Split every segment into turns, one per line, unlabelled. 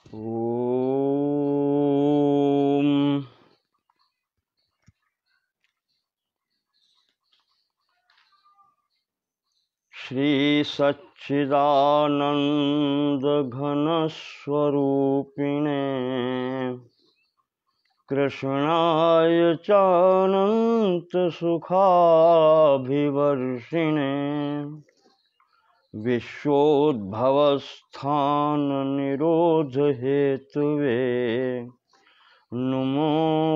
ओम श्री सच्चिदानंद घन स्वरूपिणे कृष्णाय चानंत सुखाभिवर्षिणे विश्वोद्भवस्थान निरोध हेतुवे नमो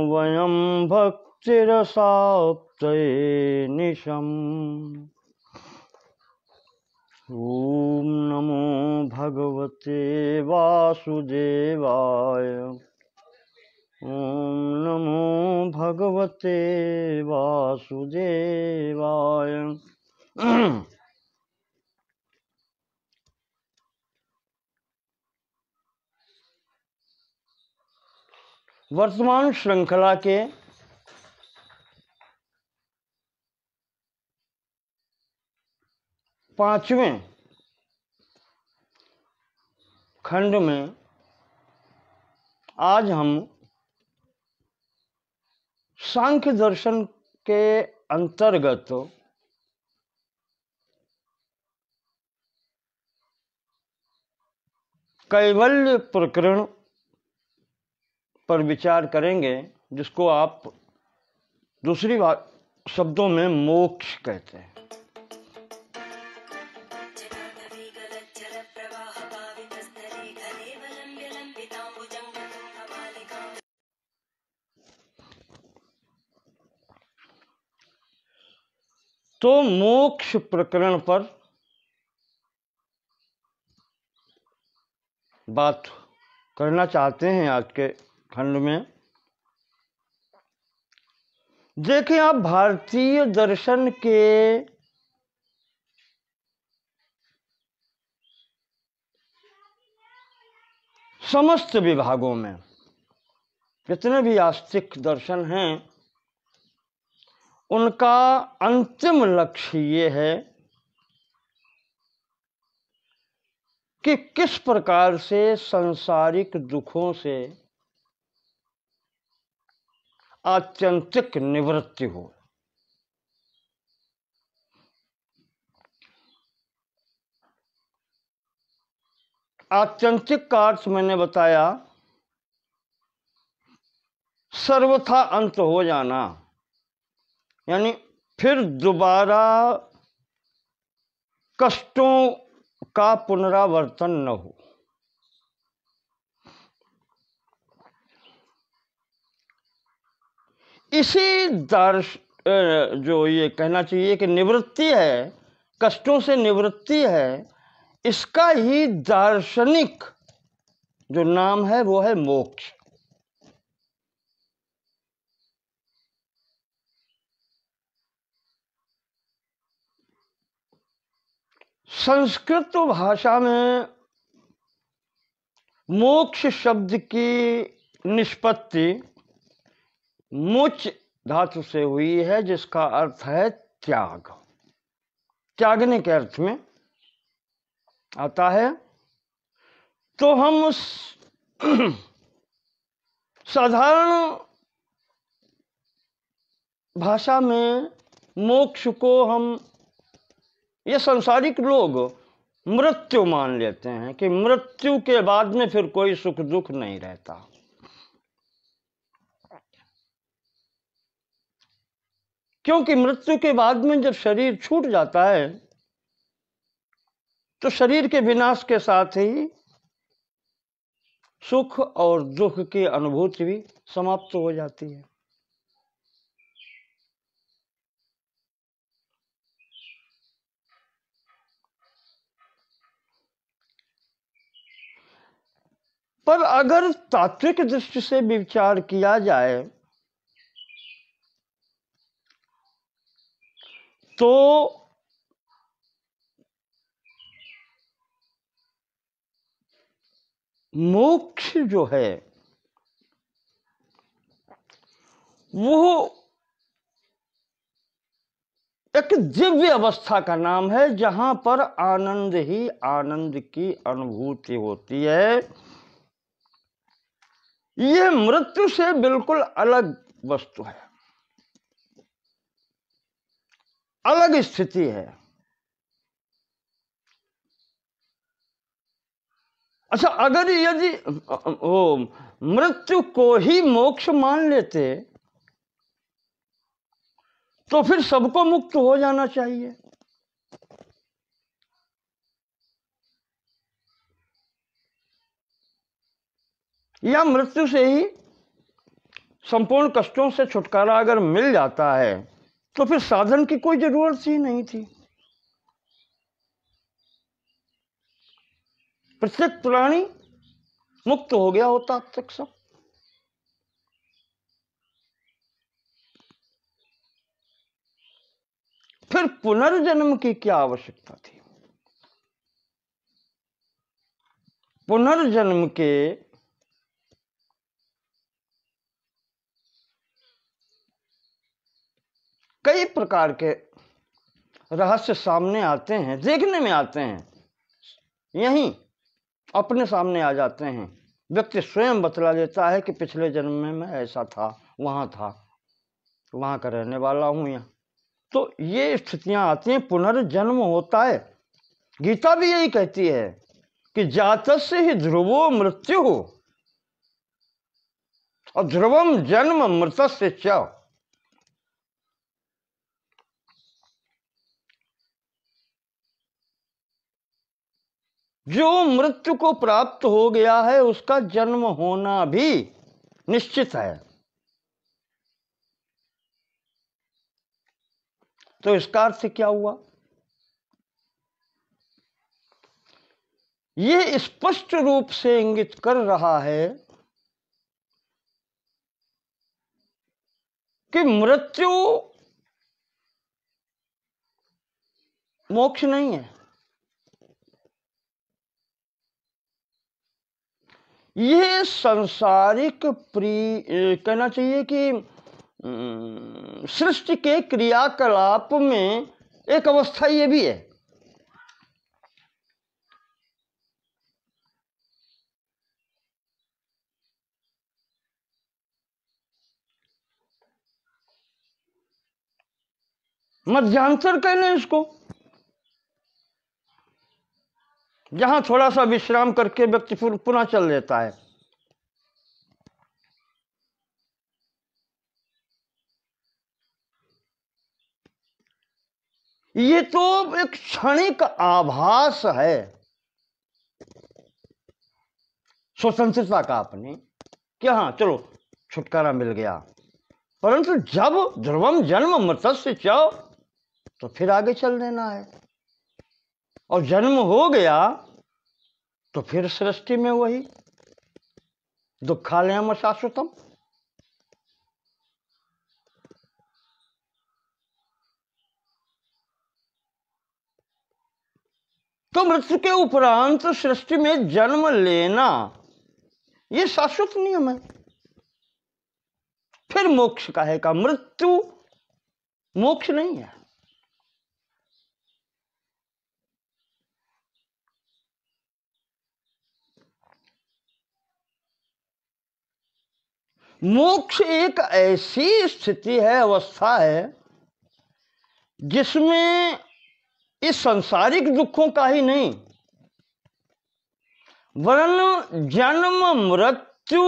वयं भक्तिरसाप्तये निशम्। ओम नमो भगवते वासुदेवाय। ओम नमो भगवते वासुदेवाय। वर्तमान श्रृंखला के 5वें खंड में आज हम सांख्य दर्शन के अंतर्गत कैवल्य प्रकरण पर विचार करेंगे, जिसको आप दूसरी शब्दों में मोक्ष कहते हैं। तो मोक्ष प्रकरण पर बात करना चाहते हैं आज के खंड में। देखिए, आप भारतीय दर्शन के समस्त विभागों में जितने भी आस्तिक दर्शन हैं, उनका अंतिम लक्ष्य ये है कि किस प्रकार से सांसारिक दुखों से आत्यंतिक निवृत्ति हो। आत्यंतिक का अर्थ मैंने बताया सर्वथा अंत हो जाना, यानी फिर दोबारा कष्टों का पुनरावर्तन न हो। इसी जो ये कहना चाहिए कि निवृत्ति है, कष्टों से निवृत्ति है, इसका ही दार्शनिक जो नाम है वो है मोक्ष। संस्कृत भाषा में मोक्ष शब्द की निष्पत्ति मुच धातु से हुई है, जिसका अर्थ है त्याग। त्यागने के अर्थ में आता है। तो हम साधारण भाषा में मोक्ष को हम, ये सांसारिक लोग मृत्यु मान लेते हैं कि मृत्यु के बाद में फिर कोई सुख दुख नहीं रहता। क्योंकि मृत्यु के बाद में जब शरीर छूट जाता है तो शरीर के विनाश के साथ ही सुख और दुख की अनुभूति भी समाप्त हो जाती है। पर अगर तात्विक दृष्टि से विचार किया जाए तो मोक्ष जो है वो एक दिव्य अवस्था का नाम है, जहां पर आनंद ही आनंद की अनुभूति होती है। यह मृत्यु से बिल्कुल अलग वस्तु है, अलग स्थिति है। अच्छा, अगर यदि वो मृत्यु को ही मोक्ष मान लेते तो फिर सबको मुक्त हो जाना चाहिए। या मृत्यु से ही संपूर्ण कष्टों से छुटकारा अगर मिल जाता है तो फिर साधन की कोई जरूरत ही नहीं थी। प्रत्येक प्राणी मुक्त हो गया होता अब तक सब। फिर पुनर्जन्म की क्या आवश्यकता थी? पुनर्जन्म के कई प्रकार के रहस्य सामने आते हैं, देखने में आते हैं, यहीं अपने सामने आ जाते हैं। व्यक्ति स्वयं बतला देता है कि पिछले जन्म में मैं ऐसा था, वहां का रहने वाला हूं यहाँ। तो ये स्थितियां आती हैं, पुनर्जन्म होता है। गीता भी यही कहती है कि जातस्य ही ध्रुवो मृत्यु और ध्रुवम जन्म मृतस्य च। जो मृत्यु को प्राप्त हो गया है उसका जन्म होना भी निश्चित है। तो इसका अर्थ क्या हुआ? यह स्पष्ट रूप से इंगित कर रहा है कि मृत्यु मोक्ष नहीं है। यह सांसारिक कहना चाहिए कि सृष्टि के क्रियाकलाप में एक अवस्था यह भी है। मध्यांतर कह लें इसको, जहां थोड़ा सा विश्राम करके व्यक्ति पुनः चल देता है। ये तो एक क्षणिक आभास है स्वतंत्रता का अपने, कि हाँ चलो छुटकारा मिल गया। परंतु जब ध्रुवम जन्म मृतस्य च, तो फिर आगे चल देना है। और जन्म हो गया तो फिर सृष्टि में वही दुखालयम शाश्वतम। तो मृत्यु के उपरांत सृष्टि में जन्म लेना यह शाश्वत नियम है। फिर मोक्ष कहेगा, मृत्यु मोक्ष नहीं है। मोक्ष एक ऐसी स्थिति है, अवस्था है, जिसमें इस सांसारिक दुखों का ही नहीं, वरन जन्म मृत्यु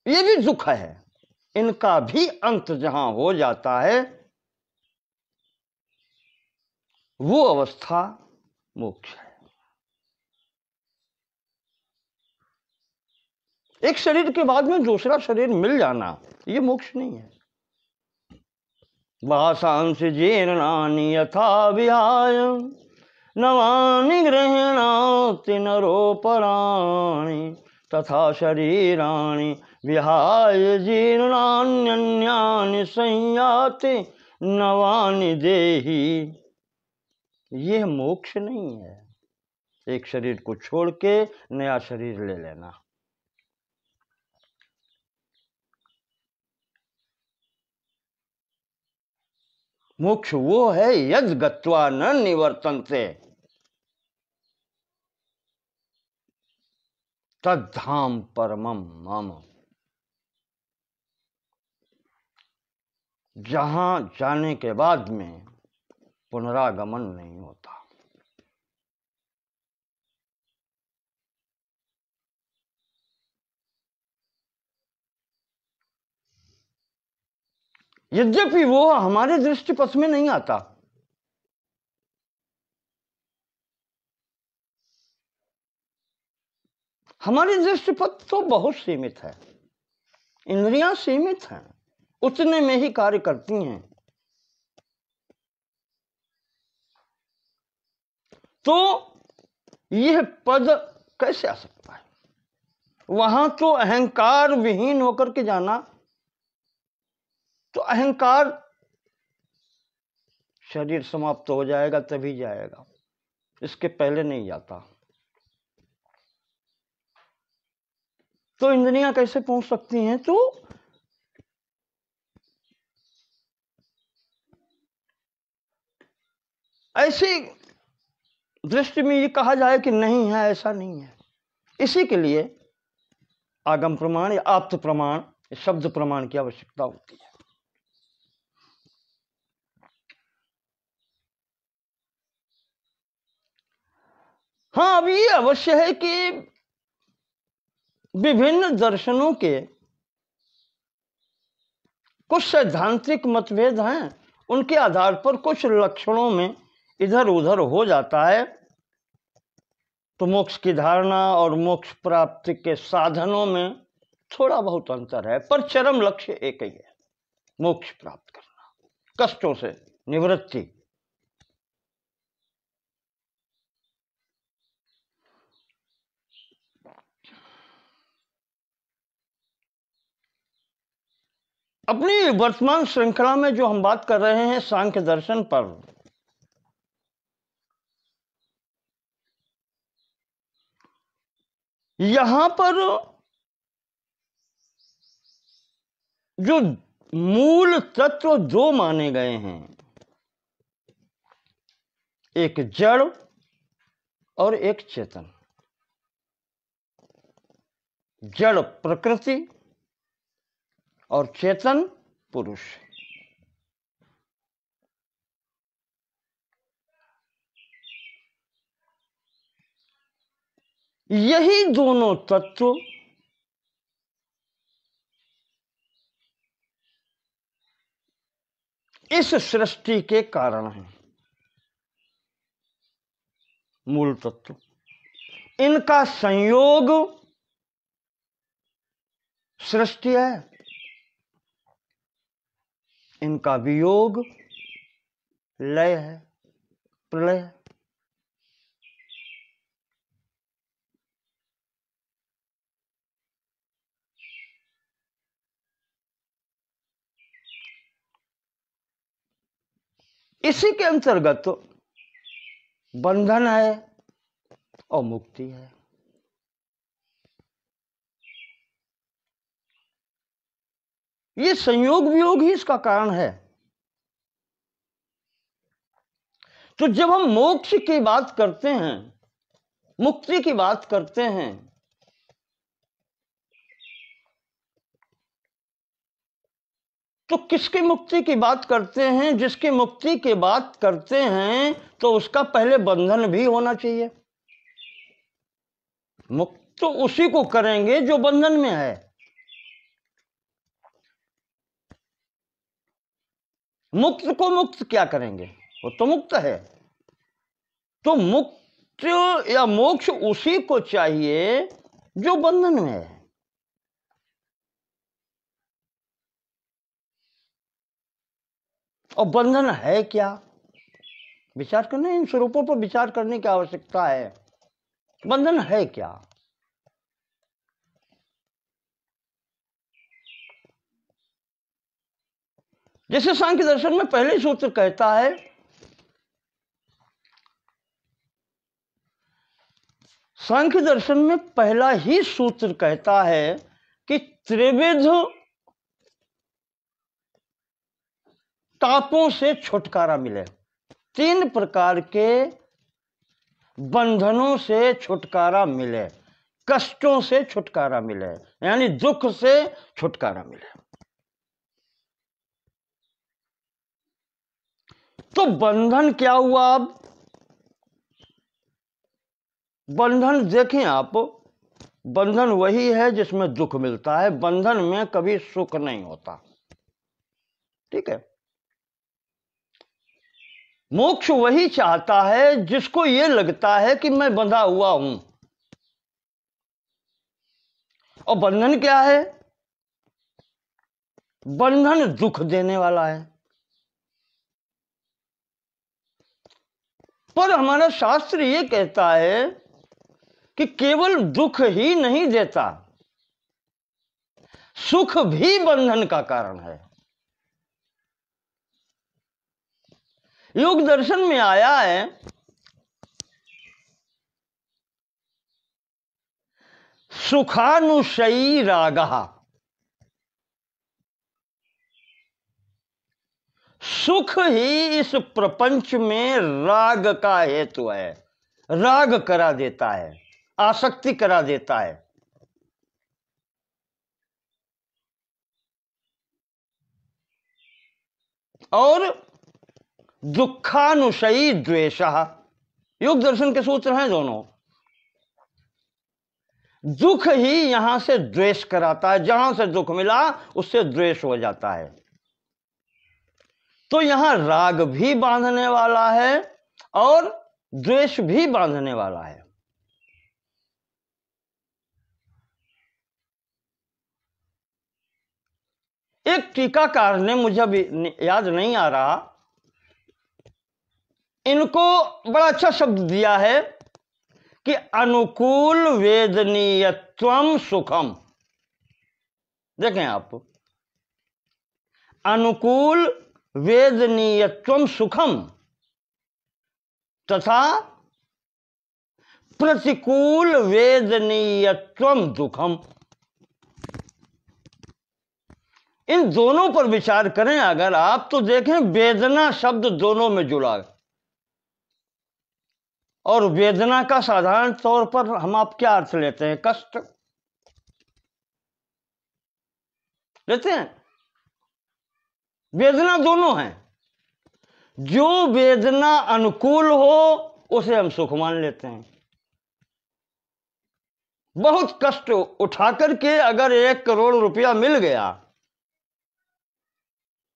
ये भी दुख है, इनका भी अंत जहां हो जाता है वो अवस्था मोक्ष है। एक शरीर के बाद में दूसरा शरीर मिल जाना ये मोक्ष नहीं है। वासांस जीर्णानि यथा विहाय नवानि गृह्णाति नरोपराणि तथा शरीराणि विहाय जीर्णान्यन्यानि संयाति नवानि देहि। यह मोक्ष नहीं है, एक शरीर को छोड़ के नया शरीर ले लेना। मोक्ष वो है यद गत्वा न निवर्तन्ते, तद्धाम परमम मम, जहां जाने के बाद में पुनरागमन नहीं होता। यद्यपि वो हमारे दृष्टिपथ में नहीं आता, हमारी दृष्टिपथ तो बहुत सीमित है, इंद्रियां सीमित हैं, उतने में ही कार्य करती हैं। तो यह पद कैसे आ सकता है? वहां तो अहंकार विहीन होकर के जाना, तो अहंकार शरीर समाप्त हो जाएगा तभी जाएगा, इसके पहले नहीं जाता। तो इंद्रियां कैसे पहुंच सकती हैं? तो ऐसी दृष्टि में ये कहा जाए कि नहीं है, ऐसा नहीं है। इसी के लिए आगम प्रमाण या आप्त प्रमाण, शब्द प्रमाण की आवश्यकता होती है। हाँ, अब ये अवश्य है कि विभिन्न दर्शनों के कुछ सैद्धांतिक मतभेद हैं, उनके आधार पर कुछ लक्षणों में इधर उधर हो जाता है। तो मोक्ष की धारणा और मोक्ष प्राप्ति के साधनों में थोड़ा बहुत अंतर है, पर चरम लक्ष्य एक ही है, मोक्ष प्राप्त करना, कष्टों से निवृत्ति। अपनी वर्तमान श्रृंखला में जो हम बात कर रहे हैं सांख्य दर्शन पर, यहां पर जो मूल तत्व दो माने गए हैं, एक जड़ और एक चेतन। जड़ प्रकृति और चेतन पुरुष। यही दोनों तत्व इस सृष्टि के कारण हैं, मूल तत्व। इनका संयोग सृष्टि है, इनका वियोग लय है, प्रलय है। इसी के अंतर्गत बंधन है और मुक्ति है। ये संयोग वियोग ही इसका कारण है। तो जब हम मोक्ष की बात करते हैं, मुक्ति की बात करते हैं, तो किसकी मुक्ति की बात करते हैं? जिसकी मुक्ति की बात करते हैं तो उसका पहले बंधन भी होना चाहिए। मुक्त तो उसी को करेंगे जो बंधन में है। मुक्त को मुक्त क्या करेंगे? वो तो मुक्त है। तो मुक्त या मोक्ष उसी को चाहिए जो बंधन में है। और बंधन है क्या? विचार करना, इन स्वरूपों पर विचार करने की आवश्यकता है। बंधन है क्या? जैसे सांख्य दर्शन में पहले सूत्र कहता है, सांख्य दर्शन में पहला ही सूत्र कहता है कि त्रिविध तापों से छुटकारा मिले, तीन प्रकार के बंधनों से छुटकारा मिले। कष्टों से छुटकारा मिले, यानी दुख से छुटकारा मिले। तो बंधन क्या हुआ? अब बंधन देखें आप, बंधन वही है जिसमें दुख मिलता है, बंधन में कभी सुख नहीं होता। ठीक है। मोक्ष वही चाहता है जिसको ये लगता है कि मैं बंधा हुआ हूं। और बंधन क्या है? बंधन दुख देने वाला है। पर हमारा शास्त्र ये कहता है कि केवल दुख ही नहीं देता, सुख भी बंधन का कारण है। योग दर्शन में आया है सुखानुशयी रागः, सुख ही इस प्रपंच में राग का हेतु है, राग करा देता है, आसक्ति करा देता है। और दुखानुशयी द्वेषः, योग दर्शन के सूत्र हैं दोनों। दुख ही यहां से द्वेष कराता है, जहां से दुख मिला उससे द्वेष हो जाता है। तो यहां राग भी बांधने वाला है और द्वेष भी बांधने वाला है। एक टीकाकार ने, मुझे अभी याद नहीं आ रहा, इनको बड़ा अच्छा शब्द दिया है कि अनुकूल वेदनीयत्वम सुखम। देखें आप, अनुकूल वेदनीयत्वम सुखम तथा प्रतिकूल वेदनीयत्वम दुखम। इन दोनों पर विचार करें अगर आप, तो देखें वेदना शब्द दोनों में जुड़ा है। और वेदना का साधारण तौर पर हम आप क्या अर्थ लेते हैं? कष्ट लेते हैं। वेदना दोनों हैं। जो वेदना अनुकूल हो उसे हम सुख मान लेते हैं। बहुत कष्ट उठाकर के अगर 1 करोड़ रुपया मिल गया,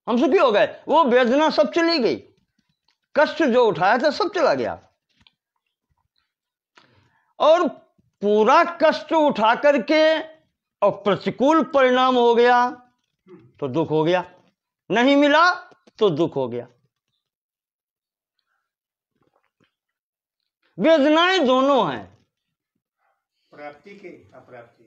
हम सुखी हो गए, वो वेदना सब चली गई, कष्ट जो उठाया था सब चला गया। और पूरा कष्ट उठा करके और प्रतिकूल परिणाम हो गया तो दुख हो गया, नहीं मिला तो दुख हो गया। वेदनाएं दोनों हैं,
प्राप्ति के अप्राप्ति।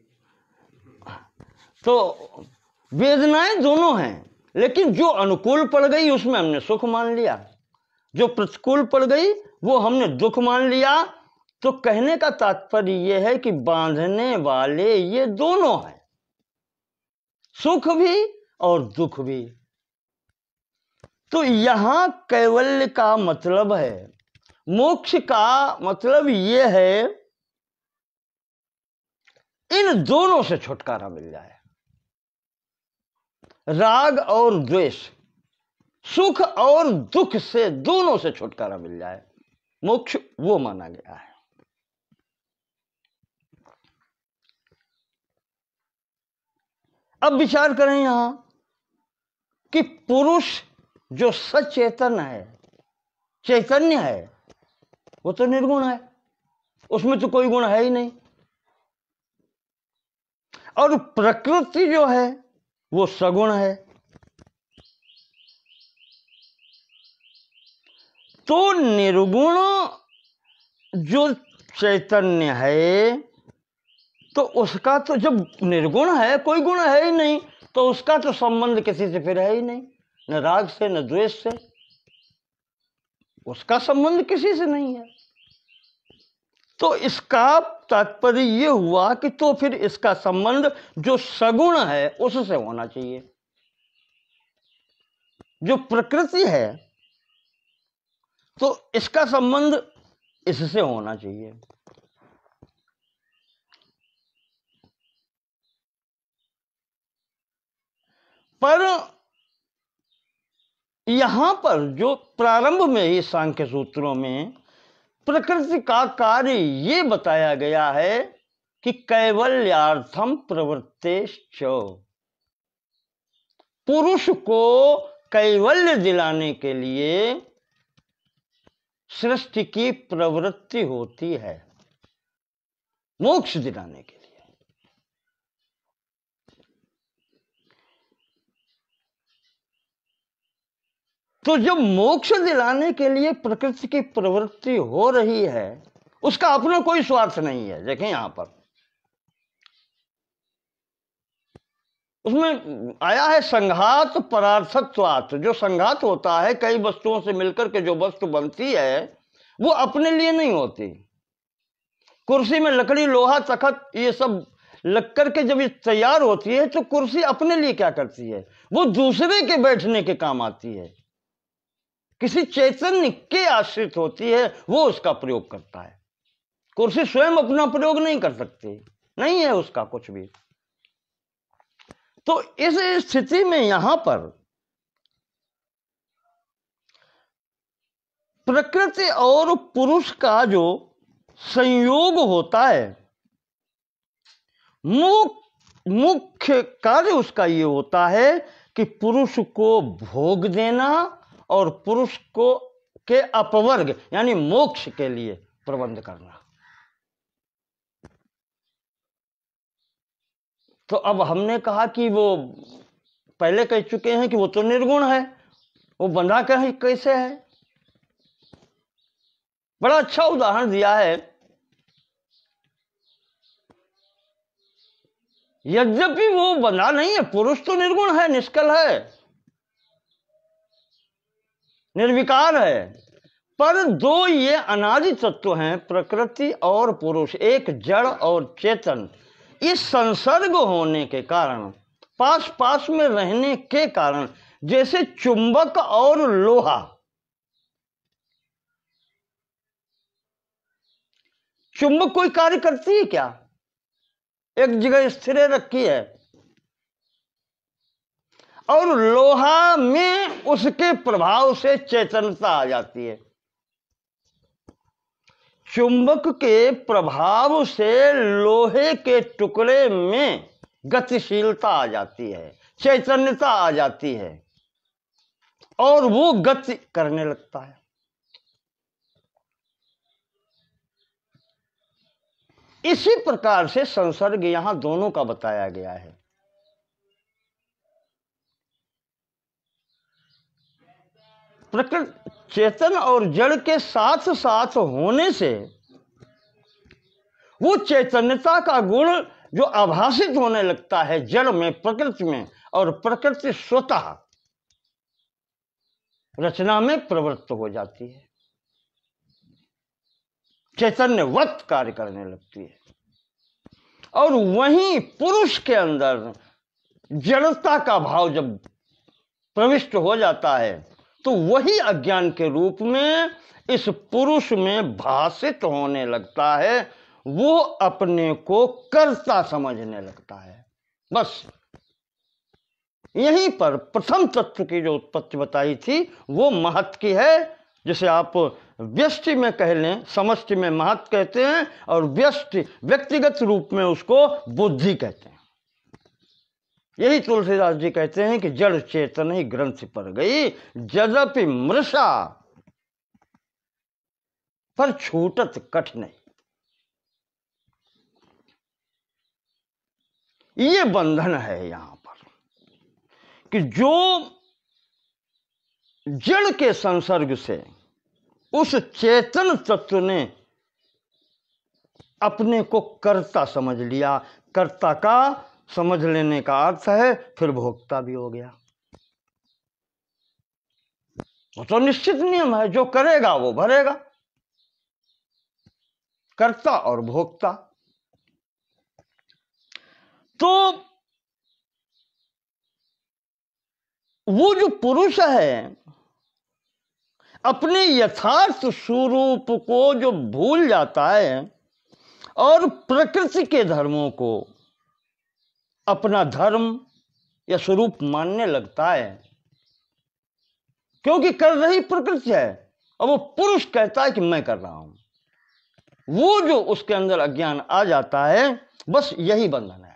तो वेदनाएं दोनों हैं, लेकिन जो अनुकूल पड़ गई उसमें हमने सुख मान लिया, जो प्रतिकूल पड़ गई वो हमने दुख मान लिया। तो कहने का तात्पर्य यह है कि बांधने वाले ये दोनों हैं, सुख भी और दुख भी। तो यहां कैवल्य का मतलब है, मोक्ष का मतलब यह है इन दोनों से छुटकारा मिल जाए, राग और द्वेष, सुख और दुख से, दोनों से छुटकारा मिल जाए। मोक्ष वो माना गया है। अब विचार करें यहां कि पुरुष जो सचेतन है, चैतन्य है, वो तो निर्गुण है, उसमें तो कोई गुण है ही नहीं। और प्रकृति जो है वो सगुण है। तो निर्गुण जो चैतन्य है, तो उसका तो, जब निर्गुण है, कोई गुण है ही नहीं, तो उसका तो संबंध किसी से फिर है ही नहीं, न राग से न द्वेष से, उसका संबंध किसी से नहीं है। तो इसका तात्पर्य यह हुआ कि तो फिर इसका संबंध जो सगुण है उससे होना चाहिए, जो प्रकृति है तो इसका संबंध इससे होना चाहिए। पर यहां पर जो प्रारंभ में ही सांख्य सूत्रों में प्रकृति का कार्य ये बताया गया है कि कैवल्यार्थम प्रवृत्तेश्च, पुरुष को कैवल्य दिलाने के लिए सृष्टि की प्रवृत्ति होती है, मोक्ष दिलाने के लिए। तो जब मोक्ष दिलाने के लिए प्रकृति की प्रवृत्ति हो रही है, उसका अपना कोई स्वार्थ नहीं है। देखें यहां पर उसमें आया है संघात परार्थत्वात्। जो संघात होता है, कई वस्तुओं से मिलकर के जो वस्तु बनती है, वो अपने लिए नहीं होती। कुर्सी में लकड़ी, लोहा, तखत ये सब लग करके जब ये तैयार होती है तो कुर्सी अपने लिए क्या करती है, वो दूसरे के बैठने के काम आती है। किसी चैतन्य के आश्रित होती है, वो उसका प्रयोग करता है। कुर्सी स्वयं अपना प्रयोग नहीं कर सकती, नहीं है उसका कुछ भी। तो इस स्थिति में यहां पर प्रकृति और पुरुष का जो संयोग होता है, मुख्य कार्य उसका ये होता है कि पुरुष को भोग देना और पुरुष को के अपवर्ग यानी मोक्ष के लिए प्रबंध करना। तो अब हमने कहा कि वो पहले कह चुके हैं कि वो तो निर्गुण है, वो बंधा कैसे है। बड़ा अच्छा उदाहरण दिया है। यद्यपि वो बंधा नहीं है, पुरुष तो निर्गुण है, निष्कल है, निर्विकार है, पर दो ये अनादि तत्व हैं, प्रकृति और पुरुष, एक जड़ और चेतन। इस संसर्ग होने के कारण, पास पास में रहने के कारण, जैसे चुंबक और लोहा, चुंबक कोई कार्य करती है क्या? एक जगह स्थिर रखी है, और लोहा में उसके प्रभाव से चेतनता आ जाती है। चुंबक के प्रभाव से लोहे के टुकड़े में गतिशीलता आ जाती है, चैतन्यता आ जाती है, और वो गति करने लगता है। इसी प्रकार से संसर्ग यहां दोनों का बताया गया है। प्रकृति चेतन और जड़ के साथ साथ होने से वो चैतन्यता का गुण जो आभासित होने लगता है जड़ में, प्रकृति में, और प्रकृति स्वतः रचना में प्रवृत्त हो जाती है, चैतन्यवत कार्य करने लगती है। और वहीं पुरुष के अंदर जड़ता का भाव जब प्रविष्ट हो जाता है, तो वही अज्ञान के रूप में इस पुरुष में भासित होने लगता है। वो अपने को कर्ता समझने लगता है। बस यहीं पर प्रथम तत्व की जो उत्पत्ति बताई थी वो महत् की है, जिसे आप व्यष्टि में कह लें, समष्टि में महत् कहते हैं, और व्यष्टि व्यक्तिगत रूप में उसको बुद्धि कहते हैं। यही तुलसीदास जी कहते हैं कि जड़ चेतन ही ग्रंथ पर गई, जदपि मृषा पर छूटत कठ नहीं। ये बंधन है यहां पर कि जो जड़ के संसर्ग से उस चेतन तत्व ने अपने को कर्ता समझ लिया। कर्ता का समझ लेने का अर्थ है फिर भोक्ता भी हो गया। वो तो निश्चित नियम है, जो करेगा वो भरेगा, कर्ता और भोक्ता। तो वो जो पुरुष है अपने यथार्थ स्वरूप को जो भूल जाता है और प्रकृति के धर्मों को अपना धर्म, या स्वरूप मानने लगता है, क्योंकि कर रही प्रकृति है और वो पुरुष कहता है कि मैं कर रहा हूं। वो जो उसके अंदर अज्ञान आ जाता है, बस यही बंधन है।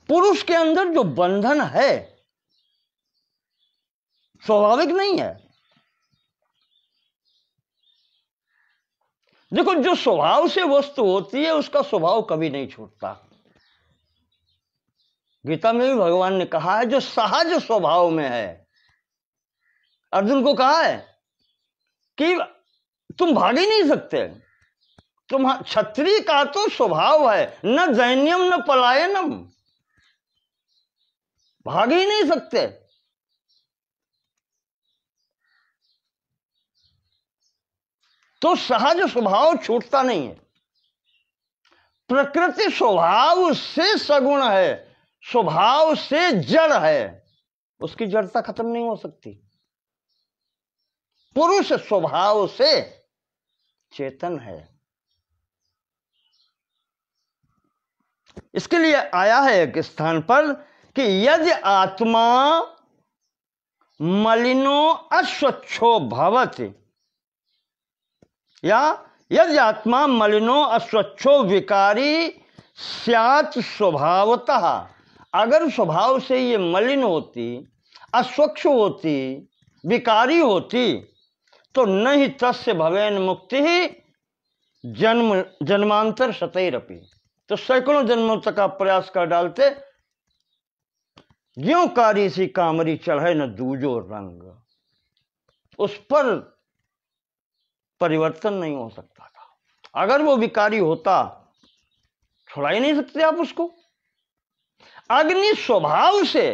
पुरुष के अंदर जो बंधन है स्वाभाविक नहीं है। देखो, जो स्वभाव से वस्तु होती है उसका स्वभाव कभी नहीं छूटता। गीता में भी भगवान ने कहा है जो सहज स्वभाव में है। अर्जुन को कहा है कि तुम भाग ही नहीं सकते, तुम क्षत्रिय का तो स्वभाव है, न दैन्यम न पलायनम, भाग ही नहीं सकते। तो सहज स्वभाव छूटता नहीं है। प्रकृति स्वभाव से सगुण है, स्वभाव से जड़ है, उसकी जड़ता खत्म नहीं हो सकती। पुरुष स्वभाव से चेतन है। इसके लिए आया है एक स्थान पर कि यदि आत्मा मलिनो अस्वच्छो भवति, या यदि आत्मा मलिनो अस्वच्छो विकारी स्यात् स्वभावतः, अगर स्वभाव से ये मलिन होती, अस्वच्छ होती, विकारी होती, तो नहीं तस्य भवेन मुक्ति ही जन्मांतर शतैरपि, तो सैकड़ों जन्मों तक आप प्रयास कर डालते, ज्यों कारी सी कामरी चढ़े न दूजो रंग, उस पर परिवर्तन नहीं हो सकता था। अगर वो विकारी होता, छुड़ा ही नहीं सकते आप उसको। अग्नि स्वभाव से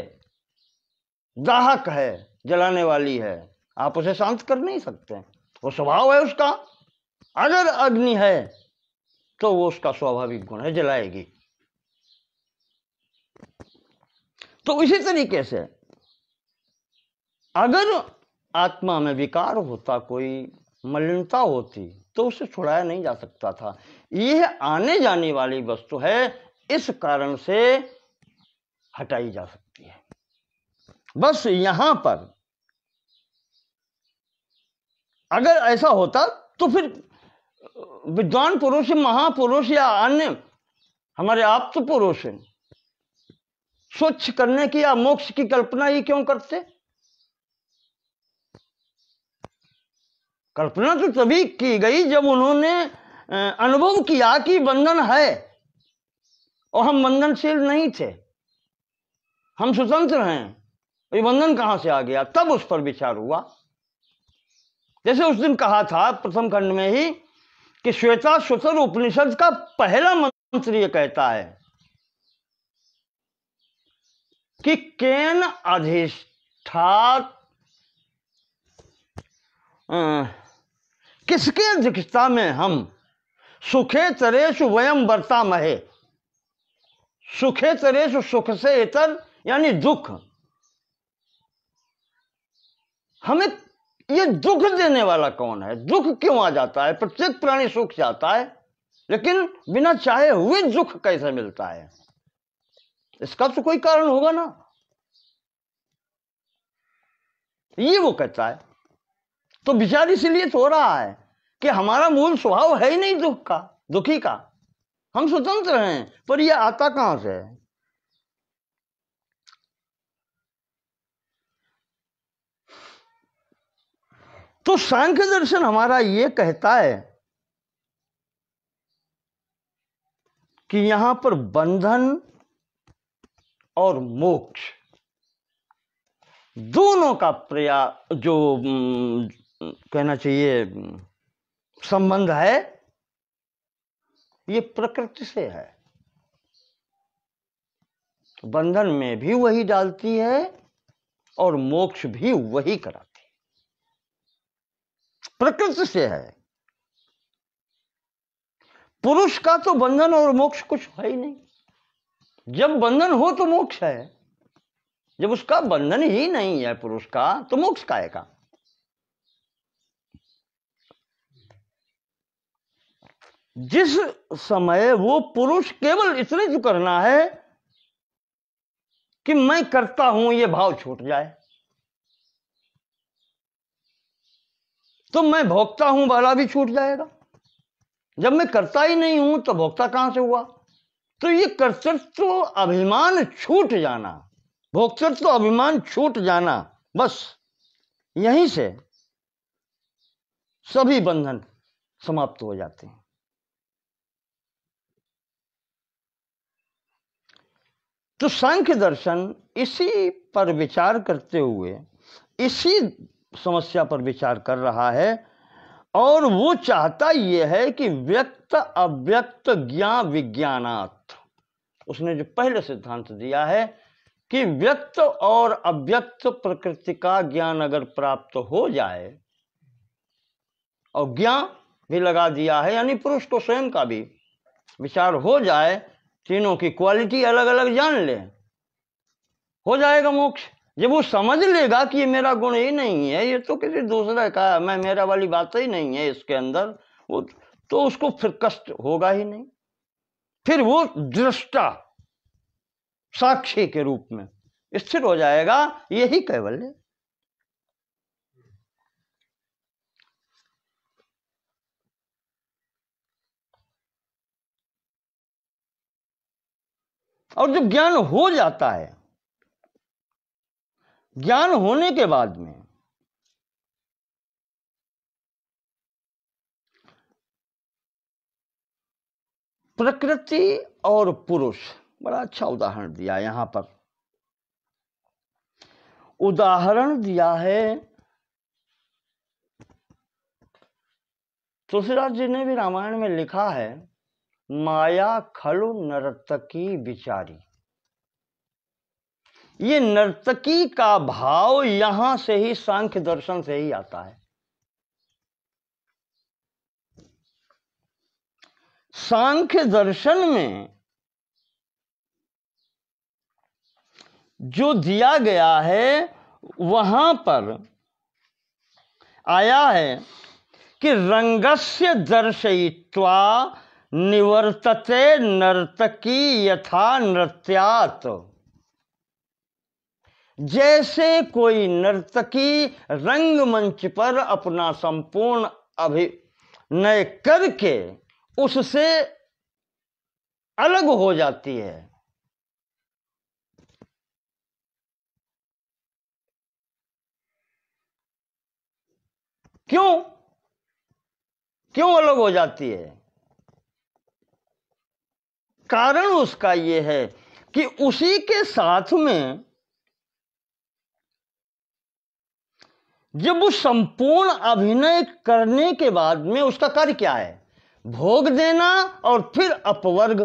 दाहक है, जलाने वाली है, आप उसे शांत कर नहीं सकते, वो स्वभाव है उसका। अगर अग्नि है तो वो उसका स्वाभाविक गुण है, जलाएगी। तो इसी तरीके से अगर आत्मा में विकार होता, कोई मलिनता होती, तो उसे छुड़ाया नहीं जा सकता था। यह आने जाने वाली वस्तु है, इस कारण से हटाई जा सकती है। बस यहां पर अगर ऐसा होता तो फिर विद्वान पुरुष, महापुरुष या अन्य हमारे आप्त पुरुष स्वच्छ करने की या मोक्ष की कल्पना ही क्यों करते? कल्पना तो तभी की गई जब उन्होंने अनुभव किया कि बंधन है और हम बंधनशील नहीं थे, हम स्वतंत्र हैं, ये बंधन कहां से आ गया, तब उस पर विचार हुआ। जैसे उस दिन कहा था प्रथम खंड में ही कि श्वेताश्वतर उपनिषद का पहला मंत्र यह कहता है कि केन अधिष्ठात, किसके अध्यक्षता में हम सुखे तरेशु वयम वर्तामहे, सुखे तरेशु, सुख से इतर यानी दुख, हमें ये दुख देने वाला कौन है? दुख क्यों आ जाता है? प्रत्येक प्राणी सुख चाहता है, लेकिन बिना चाहे हुए दुख कैसे मिलता है? इसका तो कोई कारण होगा ना। ये वो कहता है। तो विचार इसलिए तो हो रहा है कि हमारा मूल स्वभाव है ही नहीं दुख का, दुखी का, हम स्वतंत्र हैं, पर यह आता कहां से है? तो सांख्य दर्शन हमारा यह कहता है कि यहां पर बंधन और मोक्ष दोनों का जो कहना चाहिए संबंध है, ये प्रकृति से है। बंधन में भी वही डालती है और मोक्ष भी वही कराती है, प्रकृति से है। पुरुष का तो बंधन और मोक्ष कुछ है ही नहीं। जब बंधन हो तो मोक्ष है, जब उसका बंधन ही नहीं है पुरुष का, तो मोक्ष काहेगा? जिस समय वो पुरुष केवल इतने जो करना है कि मैं करता हूं, ये भाव छूट जाए, तो मैं भोगता हूं वाला भी छूट जाएगा। जब मैं करता ही नहीं हूं तो भोगता कहां से हुआ? तो ये कर्तृत्व अभिमान छूट जाना, भोक्तृत्व अभिमान छूट जाना, बस यहीं से सभी बंधन समाप्त हो जाते हैं। तो सांख्य दर्शन इसी पर विचार करते हुए इसी समस्या पर विचार कर रहा है, और वो चाहता यह है कि व्यक्त अव्यक्त ज्ञान विज्ञानात्, उसने जो पहले सिद्धांत दिया है कि व्यक्त और अव्यक्त प्रकृति का ज्ञान अगर प्राप्त हो जाए, और ज्ञान भी लगा दिया है, यानी पुरुष को स्वयं का भी विचार हो जाए, तीनों की क्वालिटी अलग अलग जान ले, हो जाएगा मोक्ष। जब वो समझ लेगा कि ये मेरा गुण ही नहीं है, ये तो किसी दूसरे का है, मैं मेरा वाली बात ही नहीं है इसके अंदर, वो तो उसको फिर कष्ट होगा ही नहीं। फिर वो दृष्टा साक्षी के रूप में स्थिर हो जाएगा, यही कैवल्य। और जब ज्ञान हो जाता है, ज्ञान होने के बाद में प्रकृति और पुरुष, बड़ा अच्छा उदाहरण दिया यहां पर। उदाहरण दिया है तुलसीदास जी ने भी रामायण में लिखा है, माया खलु नर्तकी बिचारी। ये नर्तकी का भाव यहां से ही सांख्य दर्शन से ही आता है। सांख्य दर्शन में जो दिया गया है वहां पर आया है कि रंगस्य दर्शयित्वा निवर्तते नर्तकी यथा नृत्यात्। जैसे कोई नर्तकी रंगमंच पर अपना संपूर्ण अभिनय करके उससे अलग हो जाती है, क्यों अलग हो जाती है? कारण उसका यह है कि उसी के साथ में जब वो संपूर्ण अभिनय करने के बाद में उसका कार्य क्या है? भोग देना, और फिर अपवर्ग।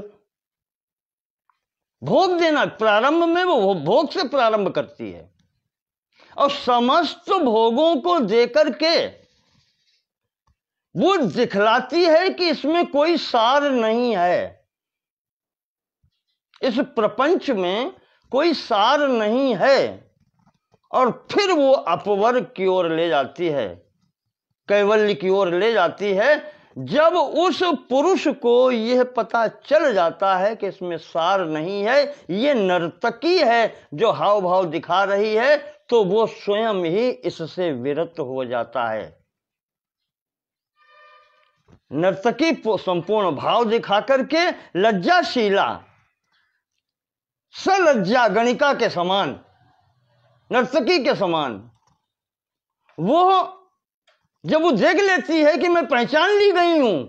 भोग देना, प्रारंभ में वो भोग से प्रारंभ करती है, और समस्त भोगों को देकर के वो दिखलाती है कि इसमें कोई सार नहीं है, इस प्रपंच में कोई सार नहीं है, और फिर वो अपवर्ग की ओर ले जाती है, कैवल्य की ओर ले जाती है। जब उस पुरुष को यह पता चल जाता है कि इसमें सार नहीं है, ये नर्तकी है जो हाव भाव दिखा रही है, तो वो स्वयं ही इससे विरत हो जाता है। नर्तकी संपूर्ण भाव दिखा करके लज्जाशीला सलज्जा गणिका के समान, नर्तकी के समान, वो जब वो देख लेती है कि मैं पहचान ली गई हूं,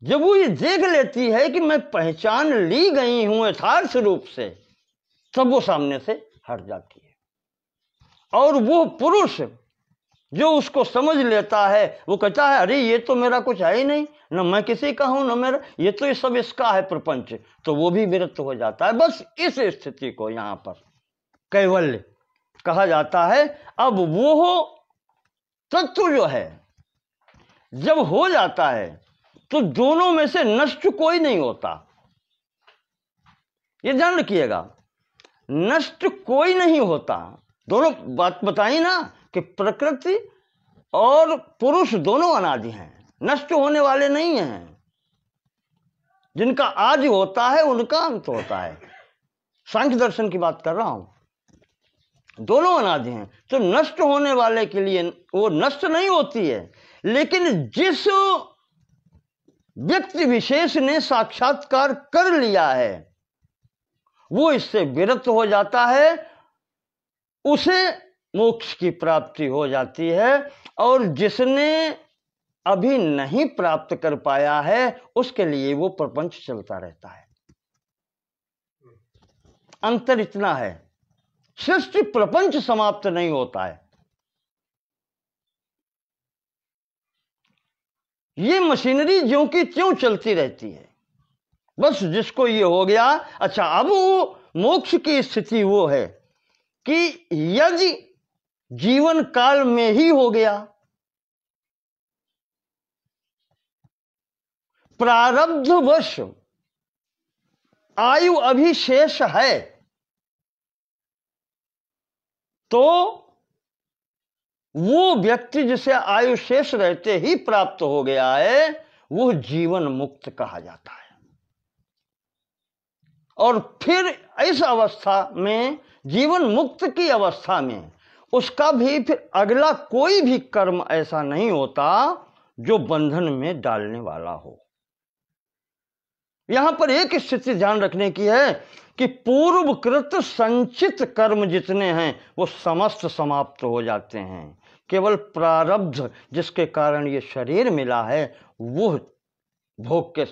जब वो ये देख लेती है कि मैं पहचान ली गई हूं यथार्थ रूप से, तब वो सामने से हट जाती है। और वो पुरुष जो उसको समझ लेता है, वो कहता है अरे ये तो मेरा कुछ है ही नहीं, न मैं किसी का हूं न मेरा, ये तो ये सब इसका है प्रपंच, तो वो भी विरक्त हो जाता है। बस इस स्थिति को यहां पर कैवल्य कहा जाता है। अब वो तत्व जो है जब हो जाता है तो दोनों में से नष्ट कोई नहीं होता, ये ध्यान रखिएगा, नष्ट कोई नहीं होता। दोनों बात बताई ना कि प्रकृति और पुरुष दोनों अनादि हैं, नष्ट होने वाले नहीं हैं। जिनका आदि होता है उनका अंत होता है। सांख्य दर्शन की बात कर रहा हूं, दोनों अनादि हैं। तो नष्ट होने वाले के लिए वो नष्ट नहीं होती है, लेकिन जिस व्यक्ति विशेष ने साक्षात्कार कर लिया है वो इससे विरक्त हो जाता है, उसे मोक्ष की प्राप्ति हो जाती है। और जिसने अभी नहीं प्राप्त कर पाया है उसके लिए वो प्रपंच चलता रहता है। अंतर इतना है, सृष्टि प्रपंच समाप्त नहीं होता है। ये मशीनरी ज्यों की त्यों चलती रहती है। बस जिसको ये हो गया, अच्छा अब वो मोक्ष की स्थिति वो है कि यदि जीवन काल में ही हो गया, प्रारब्धवश आयु अभी शेष है, तो वो व्यक्ति जिसे आयु शेष रहते ही प्राप्त हो गया है वो जीवन मुक्त कहा जाता है। और फिर इस अवस्था में, जीवन मुक्त की अवस्था में, उसका भी फिर अगला कोई भी कर्म ऐसा नहीं होता जो बंधन में डालने वाला हो। यहां पर एक स्थिति ध्यान रखने की है कि पूर्वकृत संचित कर्म जितने हैं वो समस्त समाप्त हो जाते हैं। केवल प्रारब्ध जिसके कारण ये शरीर मिला है वो भोग के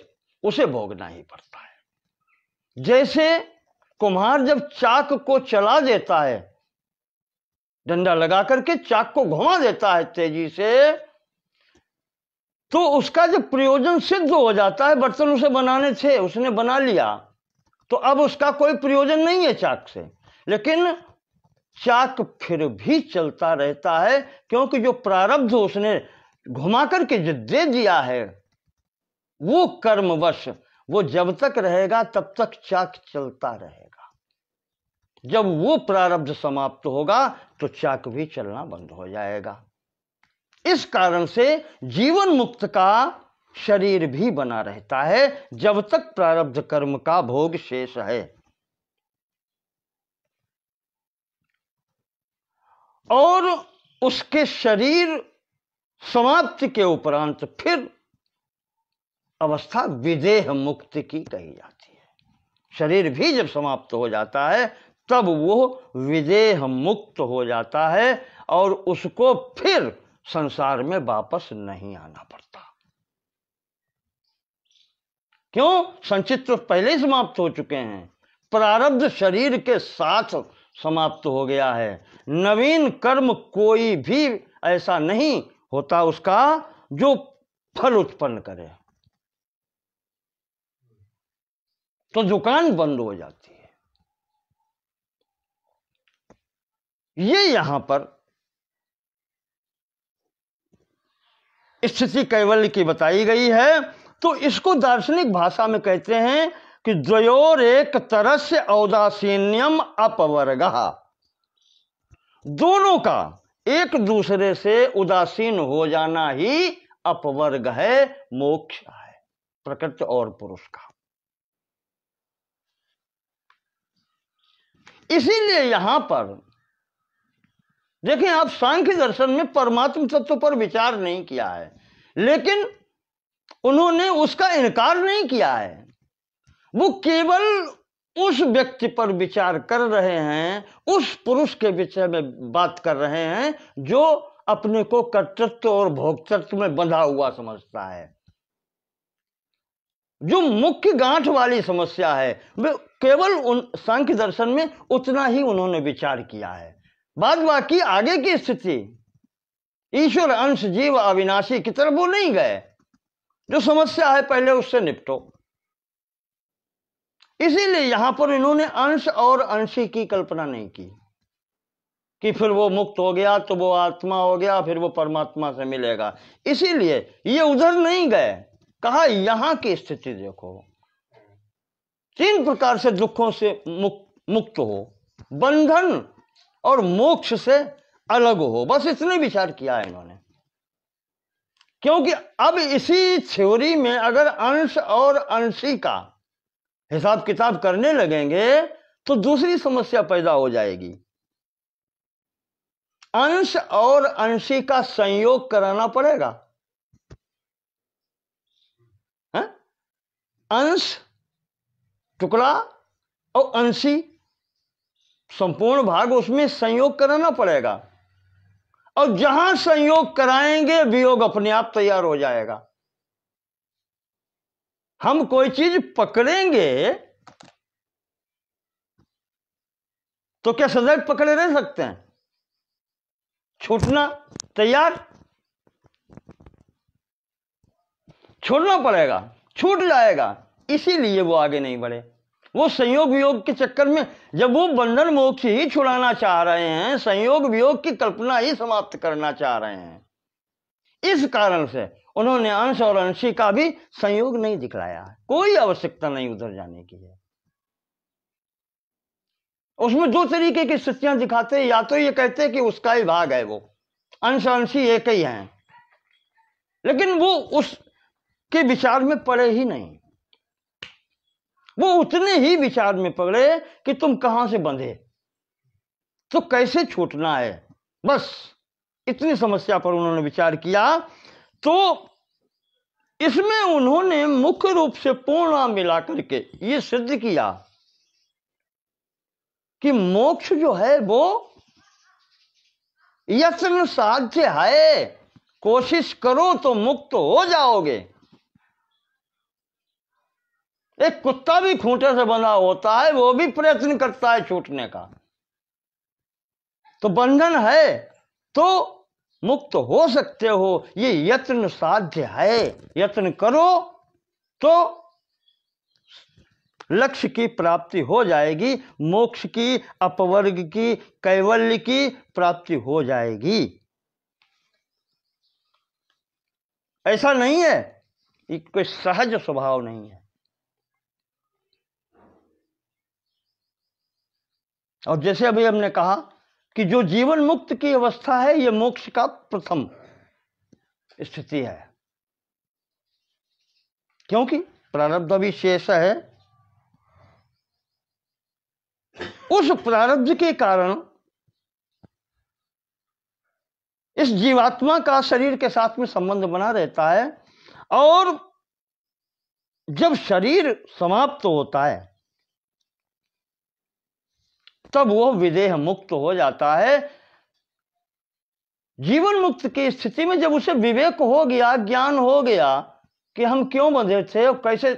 उसे भोगना ही पड़ता है। जैसे कुम्हार जब चाक को चला देता है, डंडा लगा करके चाक को घुमा देता है तेजी से, तो उसका जब प्रयोजन सिद्ध हो जाता है, बर्तन उसे बनाने थे, उसने बना लिया, तो अब उसका कोई प्रयोजन नहीं है चाक से, लेकिन चाक फिर भी चलता रहता है, क्योंकि जो प्रारब्ध उसने घुमा करके जो दे दिया है वो कर्मवश वो जब तक रहेगा तब तक चाक चलता रहेगा। जब वो प्रारब्ध समाप्त होगा तो चाक भी चलना बंद हो जाएगा। इस कारण से जीवन मुक्त का शरीर भी बना रहता है जब तक प्रारब्ध कर्म का भोग शेष है। और उसके शरीर समाप्ति के उपरांत फिर अवस्था विदेह मुक्ति की कही जाती है। शरीर भी जब समाप्त हो जाता है तब वो विदेह मुक्त हो जाता है और उसको फिर संसार में वापस नहीं आना पड़ता। क्यों? संचित तो पहले ही समाप्त हो चुके हैं, प्रारब्ध शरीर के साथ समाप्त हो गया है। नवीन कर्म कोई भी ऐसा नहीं होता उसका जो फल उत्पन्न करे, तो दुकान बंद हो जाती है। ये यहां पर स्थिति कैवल्य की बताई गई है। तो इसको दार्शनिक भाषा में कहते हैं कि द्वयोर एक तरस्य औदासीन्यम अपवर्गः, दोनों का एक दूसरे से उदासीन हो जाना ही अपवर्ग है, मोक्ष है, प्रकृति और पुरुष का। इसीलिए यहां पर देखें, आप सांख्य दर्शन में परमात्म तत्व पर विचार नहीं किया है, लेकिन उन्होंने उसका इनकार नहीं किया है। वो केवल उस व्यक्ति पर विचार कर रहे हैं, उस पुरुष के विषय में बात कर रहे हैं जो अपने को कर्तृत्व और भोक्तृत्व में बंधा हुआ समझता है। जो मुख्य गांठ वाली समस्या है वे केवल उन सांख्य दर्शन में उतना ही उन्होंने विचार किया है। बाद बाकी आगे की स्थिति ईश्वर अंश जीव अविनाशी की तरफ वो नहीं गए। जो समस्या है पहले उससे निपटो। इसीलिए यहां पर इन्होंने अंश और अंशी की कल्पना नहीं की कि फिर वो मुक्त हो गया तो वो आत्मा हो गया, फिर वो परमात्मा से मिलेगा। इसीलिए ये उधर नहीं गए, कहा यहां की स्थिति देखो, 3 प्रकार से दुखों से मुक्त हो, बंधन और मोक्ष से अलग हो, बस इतने विचार किया है इन्होंने। क्योंकि अब इसी थ्योरी में अगर अंश और अंशी का हिसाब किताब करने लगेंगे तो दूसरी समस्या पैदा हो जाएगी। अंश और अंशी का संयोग कराना पड़ेगा। है? अंश टुकड़ा और अंशी संपूर्ण भाग, उसमें संयोग कराना पड़ेगा। और जहां संयोग कराएंगे वियोग अपने आप तैयार हो जाएगा। हम कोई चीज पकड़ेंगे तो क्या सदैव पकड़े रह सकते हैं? छूटना तैयार, छोड़ना पड़ेगा, छूट जाएगा। इसीलिए वो आगे नहीं बढ़े। वो संयोग वियोग के चक्कर में, जब वो बंधन मोक्ष ही छुड़ाना चाह रहे हैं, संयोग वियोग की कल्पना ही समाप्त करना चाह रहे हैं, इस कारण से उन्होंने अंश और अंशी का भी संयोग नहीं दिखलाया। कोई आवश्यकता नहीं उधर जाने की है। उसमें दो तरीके की स्थितियां दिखाते हैं। या तो ये कहते हैं कि उसका ही भाग है, वो अंश अंशी एक ही हैं, लेकिन वो उसके विचार में पड़े ही नहीं। वो उतने ही विचार में पड़े कि तुम कहां से बंधे, तो कैसे छूटना है, बस इतनी समस्या पर उन्होंने विचार किया। तो इसमें उन्होंने मुख्य रूप से पूर्णा मिलाकर के ये सिद्ध किया कि मोक्ष जो है वो यत्न साध्य है। कोशिश करो तो मुक्त हो जाओगे। एक कुत्ता भी खूंटे से बंधा होता है, वो भी प्रयत्न करता है छूटने का। तो बंधन है तो मुक्त हो सकते हो, ये यत्न साध्य है। यत्न करो तो लक्ष्य की प्राप्ति हो जाएगी, मोक्ष की, अपवर्ग की, कैवल्य की प्राप्ति हो जाएगी। ऐसा नहीं है, ये कोई सहज स्वभाव नहीं है। और जैसे अभी हमने कहा कि जो जीवन मुक्त की अवस्था है, यह मोक्ष का प्रथम स्थिति है, क्योंकि प्रारब्ध भी शेष है। उस प्रारब्ध के कारण इस जीवात्मा का शरीर के साथ में संबंध बना रहता है, और जब शरीर समाप्त होता है तब वो विदेह मुक्त हो जाता है। जीवन मुक्त की स्थिति में जब उसे विवेक हो गया, ज्ञान हो गया कि हम क्यों बंधे थे और कैसे,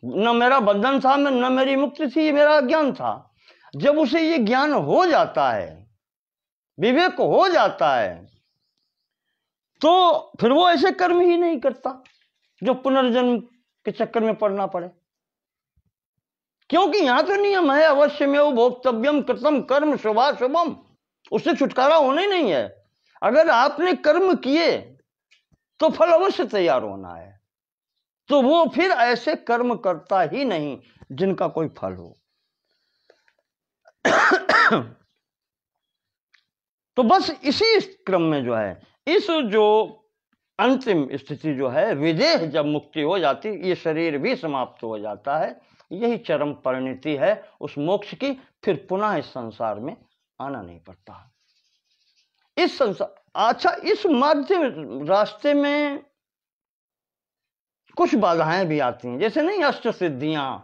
न मेरा बंधन था, न मेरी मुक्ति थी, ये मेरा अज्ञान था। जब उसे ये ज्ञान हो जाता है, विवेक हो जाता है, तो फिर वो ऐसे कर्म ही नहीं करता जो पुनर्जन्म के चक्कर में पड़ना पड़े। क्योंकि यहां तो नियम है, अवश्य में वो भोक्तव्यम कृतम कर्म शुभाशुभम, उससे छुटकारा होना ही नहीं है। अगर आपने कर्म किए तो फल अवश्य तैयार होना है। तो वो फिर ऐसे कर्म करता ही नहीं जिनका कोई फल हो। तो बस इसी क्रम में जो है, इस जो अंतिम स्थिति जो है, विदेह जब मुक्ति हो जाती, ये शरीर भी समाप्त हो जाता है, यही चरम परिणति है उस मोक्ष की। फिर पुनः इस संसार में आना नहीं पड़ता। इस संसार, अच्छा, इस माध्यम रास्ते में कुछ बाधाएं भी आती हैं, जैसे नहीं अष्ट सिद्धियां,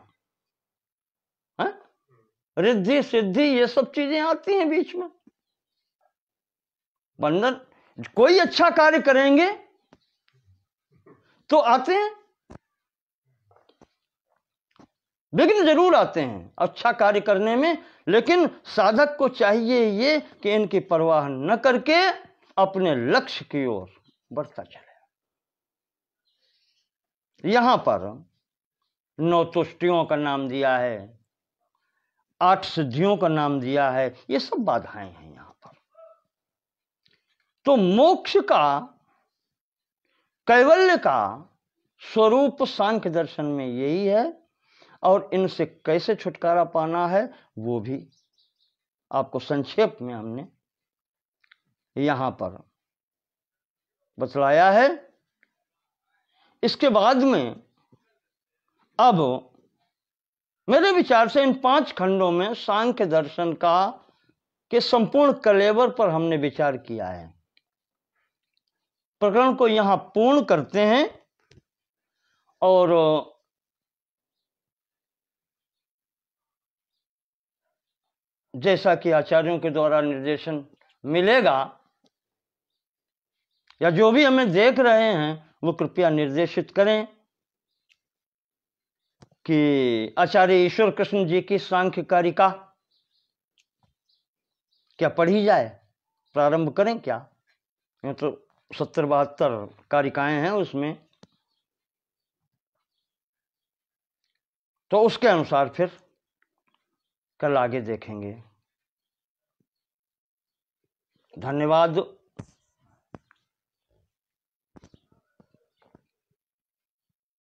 रिद्धि सिद्धि, ये सब चीजें आती हैं बीच में। बंधन, कोई अच्छा कार्य करेंगे तो आते हैं, विघ्न जरूर आते हैं अच्छा कार्य करने में, लेकिन साधक को चाहिए ये कि इनकी परवाह न करके अपने लक्ष्य की ओर बढ़ता चले। यहां पर 9 तुष्टियों का नाम दिया है, 8 सिद्धियों का नाम दिया है, ये सब बाधाएं हैं यहां पर। तो मोक्ष का, कैवल्य का स्वरूप सांख्य दर्शन में यही है, और इनसे कैसे छुटकारा पाना है वो भी आपको संक्षेप में हमने यहां पर बतलाया है। इसके बाद में अब मेरे विचार से इन 5 खंडों में सांख्य दर्शन का के संपूर्ण कलेवर पर हमने विचार किया है। प्रकरण को यहां पूर्ण करते हैं और जैसा कि आचार्यों के द्वारा निर्देशन मिलेगा या जो भी हमें देख रहे हैं वो कृपया निर्देशित करें कि आचार्य ईश्वर कृष्ण जी की सांख्य कारिका क्या पढ़ी जाए, प्रारंभ करें क्या? ये तो 70-72 कारिकाएं हैं उसमें, तो उसके अनुसार फिर कल आगे देखेंगे। धन्यवाद।